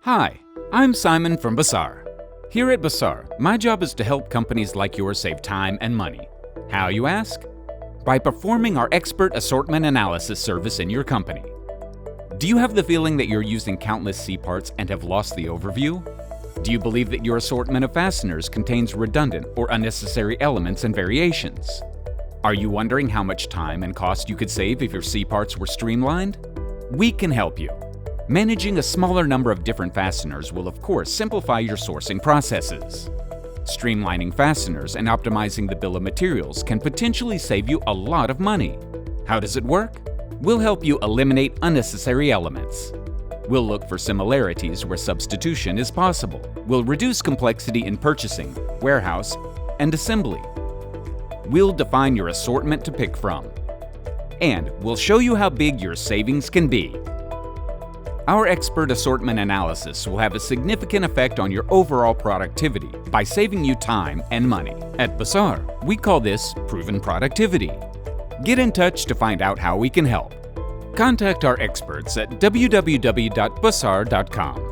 Hi, I'm Simon from Bazaar. Here at Bazaar, my job is to help companies like yours save time and money. How, you ask? By performing our expert assortment analysis service in your company. Do you have the feeling that you're using countless C parts and have lost the overview? Do you believe that your assortment of fasteners contains redundant or unnecessary elements and variations? Are you wondering how much time and cost you could save if your C parts were streamlined? We can help you. Managing a smaller number of different fasteners will of course simplify your sourcing processes. Streamlining fasteners and optimizing the bill of materials can potentially save you a lot of money. How does it work? We'll help you eliminate unnecessary elements. We'll look for similarities where substitution is possible. We'll reduce complexity in purchasing, warehouse, and assembly. We'll define your assortment to pick from. And we'll show you how big your savings can be. Our expert assortment analysis will have a significant effect on your overall productivity by saving you time and money. At Bazaar, we call this proven productivity. Get in touch to find out how we can help. Contact our experts at www.bazaar.com.